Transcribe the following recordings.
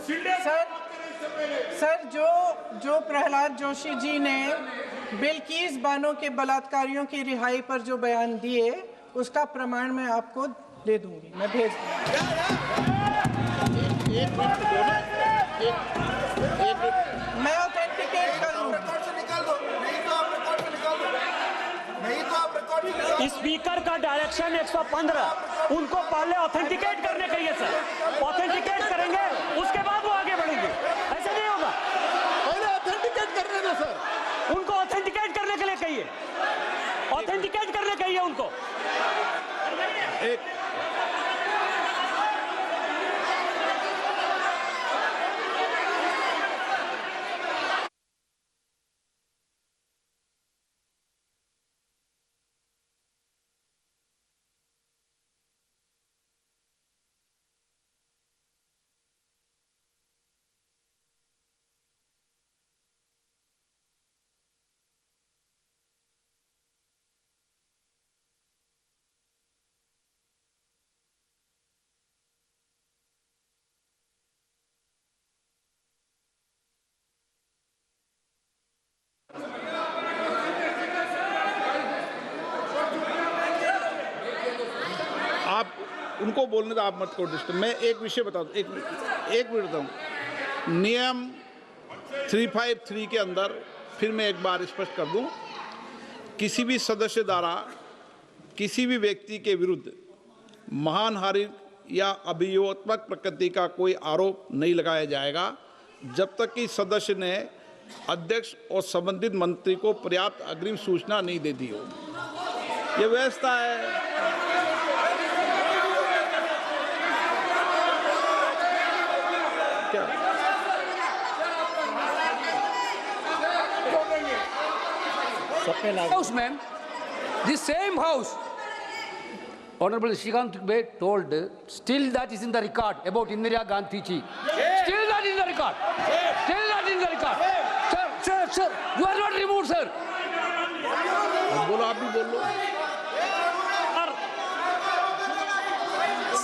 Sir जो प्रहलाद जोशी जी ने बिल्किस बानो के बलात्कारियों की रिहाई पर जो बयान दिए, उसका प्रमाण मैं आपको दे दूंगी, मैं भेज मैं ऑथेंटिकेट कर लूँ। स्पीकर का डायरेक्शन 115, उनको पहले ऑथेंटिकेट करने का है सर। ऑथेंटिकेट करेंगे उसके बाद वो आगे बढ़ेंगे, ऐसा नहीं होगा। पहले ऑथेंटिकेट करने दो सर। उनको ऑथेंटिकेट करने के लिए कहिए, ऑथेंटिकेट करने कहिए उनको। उनको बोलने दो, आप मत करो डिस्टर्ब। मैं एक विषय बता दूं, एक मिनट बताऊं। नियम 353 के अंदर फिर मैं एक बार स्पष्ट कर दूं, किसी भी सदस्य द्वारा किसी भी व्यक्ति के विरुद्ध मानहानि या अभियोगात्मक प्रकृति का कोई आरोप नहीं लगाया जाएगा जब तक कि सदस्य ने अध्यक्ष और संबंधित मंत्री को पर्याप्त अग्रिम सूचना नहीं दे दी हो। यह व्यवस्था है। House, ma'am, the same house, Honorable Shrikant Dubey told, still that is in the record about Indira Gandhi ji. Still that in the record. Still that in the record. Sir, you are not removed, sir. बोलो, आप भी बोल लो।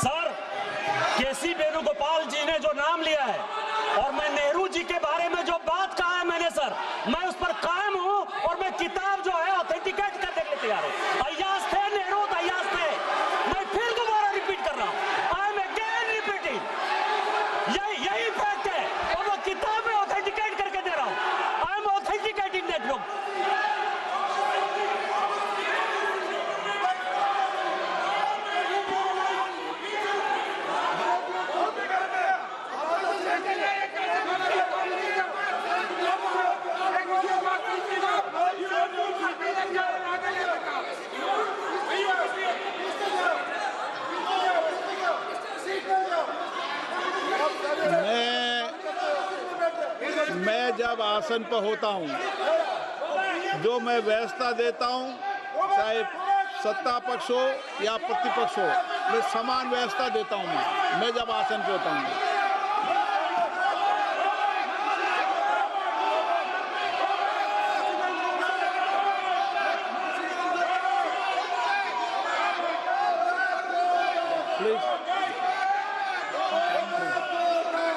Sir, केसी वेणुगोपाल जी ने जो नाम लिया है और मैं नेहरू जी के बारे में जो बात कहा है मैंने, सर, मैं उस पर कायम हूं और मैं किताब जो है ऑथेंटिकेट करने के लिए तैयार हूं। अय्याज थे नेहरू, अय्याज थे। मैं फिर दोबारा रिपीट कर रहा हूं, आई एम अगेन रिपीटिंग। यही फैक्ट है और वो किताब में ऑथेंटिकेट करके दे रहा हूं। I am authenticating that book. मैं जब आसन पर होता हूं, जो मैं व्यवस्था देता हूं, चाहे सत्ता पक्ष हो या प्रतिपक्ष हो, मैं समान व्यवस्था देता हूं। मैं जब आसन पर होता हूं, प्लीज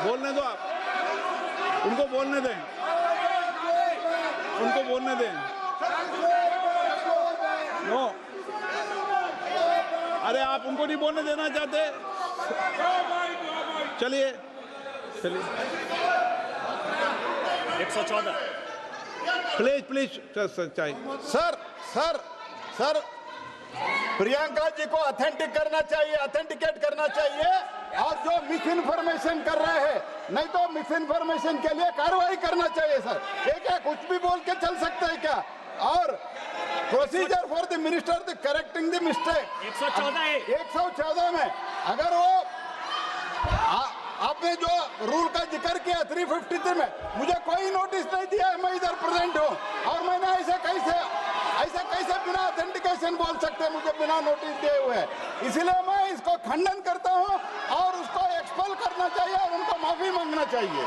बोलने दो। आप उनको बोलने दें, उनको बोलने दें। नो, अरे आप उनको नहीं बोलने देना चाहते? चलिए 114 प्लीज सर प्रियंका जी को ऑथेंटिकेट करना चाहिए और जो मिस इन्फॉर्मेशन कर रहे हैं, नहीं तो मिस इन्फॉर्मेशन के लिए कार्रवाई करना चाहिए सर। ये क्या कुछ भी बोल के चल सकते हैं क्या? और procedure for the minister the correcting the mistake 114 में अगर वो आपने जो रूल का जिक्र किया 353 में, मुझे कोई नोटिस नहीं दिया है, मैं इधर प्रेजेंट हूँ और मैंने ऐसे कैसे बिना ऑथेंटिकेशन बोल सकते हैं मुझे बिना नोटिस दिए हुए। इसलिए मैं इसको खंडन करता हूँ और उसको एक्सपेल करना चाहिए और उनको माफी मांगना चाहिए।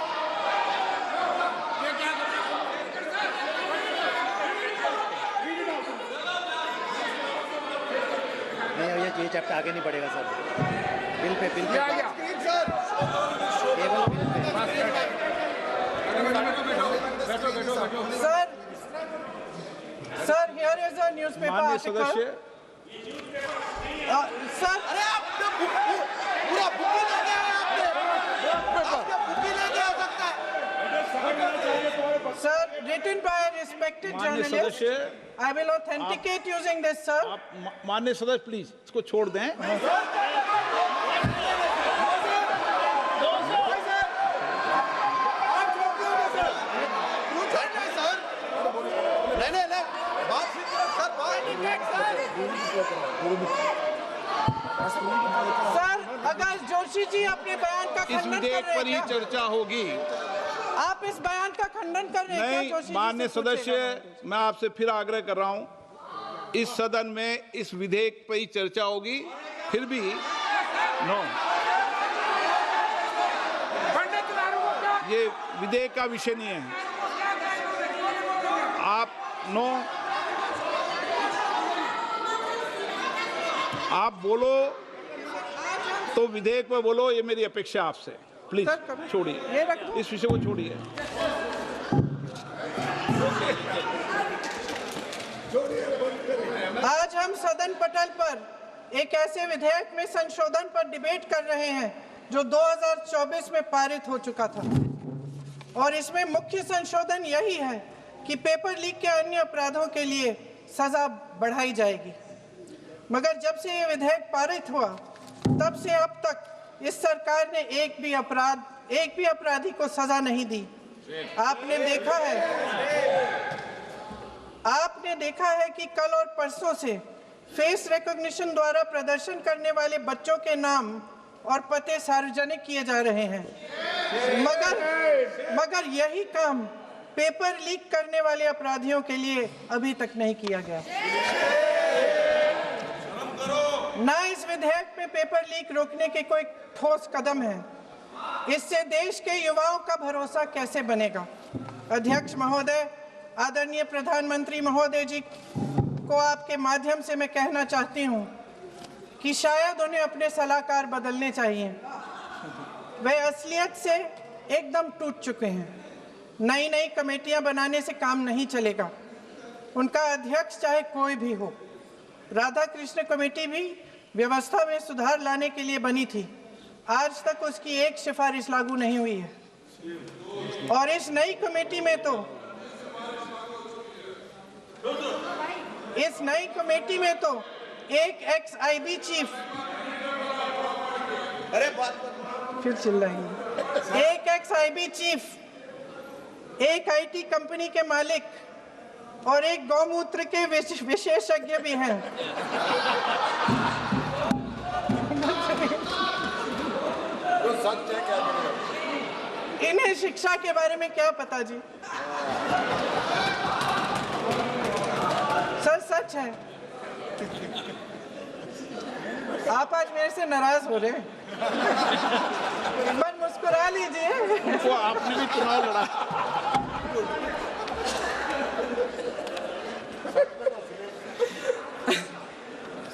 नहीं, ये चैप्टर आगे नहीं बढ़ेगा sir. Bill pay here is a newspaper माननीय article. सदस्य, Sir, पूरा बुक ही लेके आए आपने बुक ही लेके आ सकता है। sir, written by a respected माननीय journalist. सदस्य, I will authenticate using this, sir. आप माननीय सदस्य प्लीज इसको छोड़ दें। नहीं बात सर सर, अगर जोशी जी अपने बयान का इस खंडन कर विधेयक रहे पर ही हैं क्या? चर्चा होगी। आप इस बयान का खंडन कर रहे हैं क्या नहीं, जोशी जी माननीय से पूछेगा। सदस्य, मैं आपसे फिर आग्रह कर रहा हूं, इस सदन में इस विधेयक पर ही चर्चा होगी। फिर भी नो, ये विधेयक का विषय नहीं है। आप नो, आप बोलो तो विधेयक पर बोलो, ये मेरी अपेक्षा आपसे। प्लीज सर, कभी- छोड़िए, ये रख दो। इस विषय को छोड़िए। आज हम सदन पटल पर एक ऐसे विधेयक में संशोधन पर डिबेट कर रहे हैं जो 2024 में पारित हो चुका था, और इसमें मुख्य संशोधन यही है कि पेपर लीक के अन्य अपराधों के लिए सजा बढ़ाई जाएगी। मगर जब से ये विधेयक पारित हुआ तब से अब तक इस सरकार ने एक भी अपराधी को सजा नहीं दी। आपने देखा है कि कल और परसों से फेस रिकॉग्निशन द्वारा प्रदर्शन करने वाले बच्चों के नाम और पते सार्वजनिक किए जा रहे हैं, मगर यही काम पेपर लीक करने वाले अपराधियों के लिए अभी तक नहीं किया गया। ना इस विधेयक में पेपर लीक रोकने के कोई ठोस कदम है। इससे देश के युवाओं का भरोसा कैसे बनेगा? अध्यक्ष महोदय, आदरणीय प्रधानमंत्री महोदय जी को आपके माध्यम से मैं कहना चाहती हूं कि शायद उन्हें अपने सलाहकार बदलने चाहिए। वे असलियत से एकदम टूट चुके हैं। नई कमेटियां बनाने से काम नहीं चलेगा। उनका अध्यक्ष चाहे कोई भी हो। राधा कृष्ण कमेटी भी व्यवस्था में सुधार लाने के लिए बनी थी। आज तक उसकी एक सिफारिश लागू नहीं हुई है। और इस नई कमेटी में तो एक एक्स-आईबी चीफ, फिर चिल्लाएंगे, एक एक्स-आईबी चीफ, एक आईटी कंपनी के मालिक और एक गौमूत्र के विशेषज्ञ भी हैं। इन्हें शिक्षा के बारे में क्या पता जी? सर, सच है। आप आज मेरे से नाराज हो रहे हैं। मन मुस्कुरा लीजिए। वो आपने भी चुनाव लड़ा।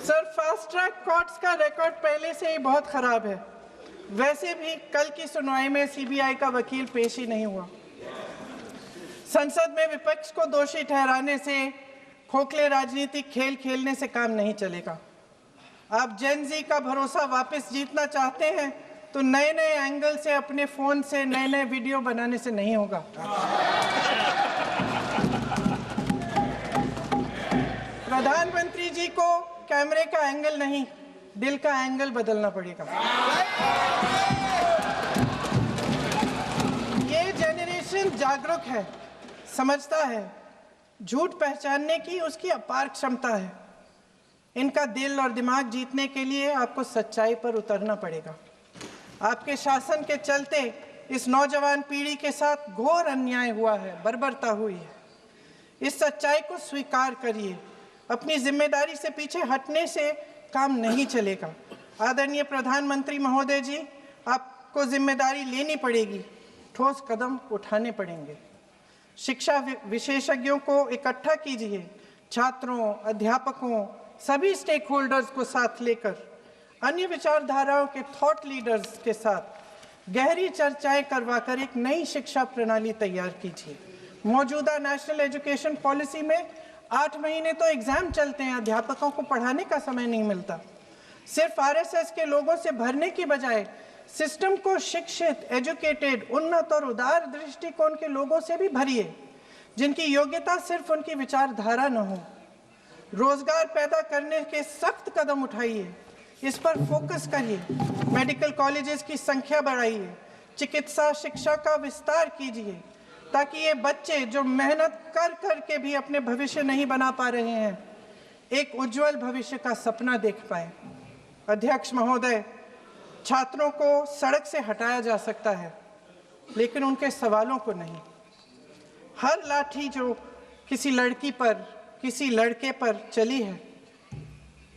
सर, फास्ट ट्रैक कोर्ट्स का रिकॉर्ड पहले से ही बहुत खराब है। वैसे भी कल की सुनवाई में सीबीआई का वकील पेश ही नहीं हुआ। संसद में विपक्ष को दोषी ठहराने से, खोखले राजनीतिक खेल खेलने से काम नहीं चलेगा। आप जेन जी का भरोसा वापस जीतना चाहते हैं तो नए एंगल से अपने फोन से नए वीडियो बनाने से नहीं होगा। प्रधानमंत्री जी को कैमरे का एंगल नहीं, दिल का एंगल बदलना पड़ेगा। ये जेनरेशन जागरूक है, समझता है, झूठ पहचानने की उसकी अपार क्षमता है। इनका दिल और दिमाग जीतने के लिए आपको सच्चाई पर उतरना पड़ेगा। आपके शासन के चलते इस नौजवान पीढ़ी के साथ घोर अन्याय हुआ है, बर्बरता हुई है। इस सच्चाई को स्वीकार करिए। अपनी जिम्मेदारी से पीछे हटने से काम नहीं चलेगा। आदरणीय प्रधानमंत्री महोदय जी, आपको जिम्मेदारी लेनी पड़ेगी, ठोस कदम उठाने पड़ेंगे। शिक्षा विशेषज्ञों को इकट्ठा कीजिए, छात्रों, अध्यापकों, सभी स्टेक होल्डर्स को साथ लेकर अन्य विचारधाराओं के थॉट लीडर्स के साथ गहरी चर्चाएं करवाकर एक नई शिक्षा प्रणाली तैयार कीजिए। मौजूदा नेशनल एजुकेशन पॉलिसी में 8 महीने तो एग्जाम चलते हैं, अध्यापकों को पढ़ाने का समय नहीं मिलता। सिर्फ आरएसएस के लोगों से भरने की बजाय सिस्टम को शिक्षित, एजुकेटेड, उन्नत और उदार दृष्टिकोण के लोगों से भी भरिए, जिनकी योग्यता सिर्फ उनकी विचारधारा न हो। रोजगार पैदा करने के सख्त कदम उठाइए, इस पर फोकस करिए। मेडिकल कॉलेजेस की संख्या बढ़ाइए, चिकित्सा शिक्षा का विस्तार कीजिए, ताकि ये बच्चे जो मेहनत कर कर के भी अपने भविष्य नहीं बना पा रहे हैं, एक उज्जवल भविष्य का सपना देख पाए। अध्यक्ष महोदय, छात्रों को सड़क से हटाया जा सकता है, लेकिन उनके सवालों को नहीं। हर लाठी जो किसी लड़की पर, किसी लड़के पर चली है,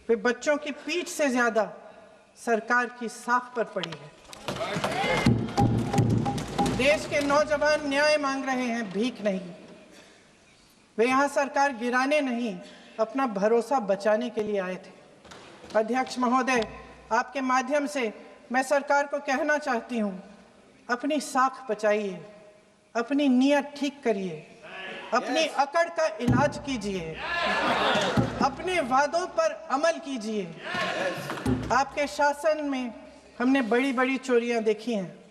वे बच्चों की पीठ से ज्यादा सरकार की साख पर पड़ी है। देश के नौजवान न्याय मांग रहे हैं, भीख नहीं। वे यहाँ सरकार गिराने नहीं, अपना भरोसा बचाने के लिए आए थे। अध्यक्ष महोदय, आपके माध्यम से मैं सरकार को कहना चाहती हूँ, अपनी साख बचाइए, अपनी नीयत ठीक करिए, अपनी अकड़ का इलाज कीजिए, अपने वादों पर अमल कीजिए। आपके शासन में हमने बड़ी बड़ी चोरियां देखी हैं।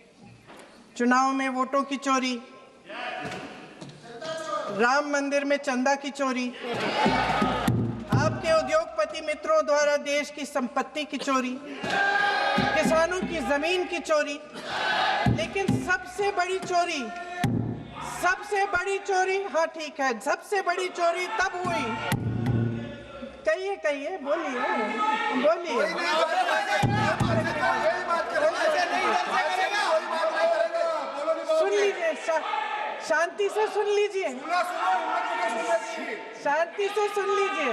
चुनाव में वोटों की चोरी, राम मंदिर में चंदा की चोरी, आपके उद्योगपति मित्रों द्वारा देश की संपत्ति की चोरी, किसानों की जमीन की चोरी, लेकिन सबसे बड़ी चोरी, हाँ ठीक है, सबसे बड़ी चोरी तब हुई। कहिए, बोलिए। सुन लीजिए, शांति से सुन लीजिए, शांति से सुन लीजिए।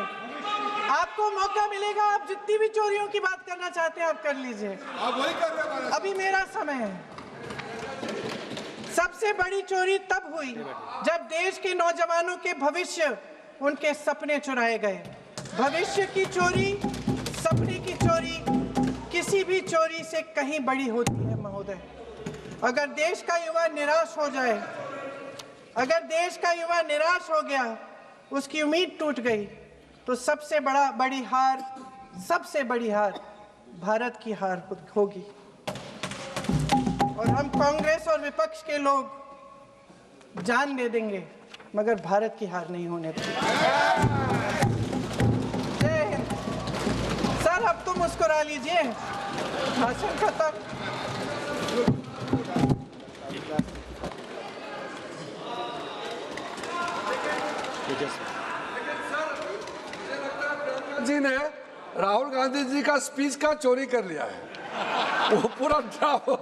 आपको मौका मिलेगा, आप जितनी भी चोरियों की बात करना चाहते हैं आप कर लीजिए, अभी मेरा समय है। सबसे बड़ी चोरी तब हुई जब देश के नौजवानों के भविष्य, उनके सपने चुराए गए। भविष्य की चोरी, सपने की चोरी किसी भी चोरी से कहीं बड़ी होती है महोदय। अगर देश का युवा निराश हो जाए, अगर देश का युवा निराश हो गया, उसकी उम्मीद टूट गई, तो सबसे बड़ी हार भारत की हार होगी। और हम कांग्रेस और विपक्ष के लोग जान दे देंगे, मगर भारत की हार नहीं होने देंगे। जय हिंद। सर, अब तो मुस्कुरा लीजिए, भाषण खत्म। जी ने राहुल गांधी जी का स्पीच का चोरी कर लिया है, वो पूरा ड्रामा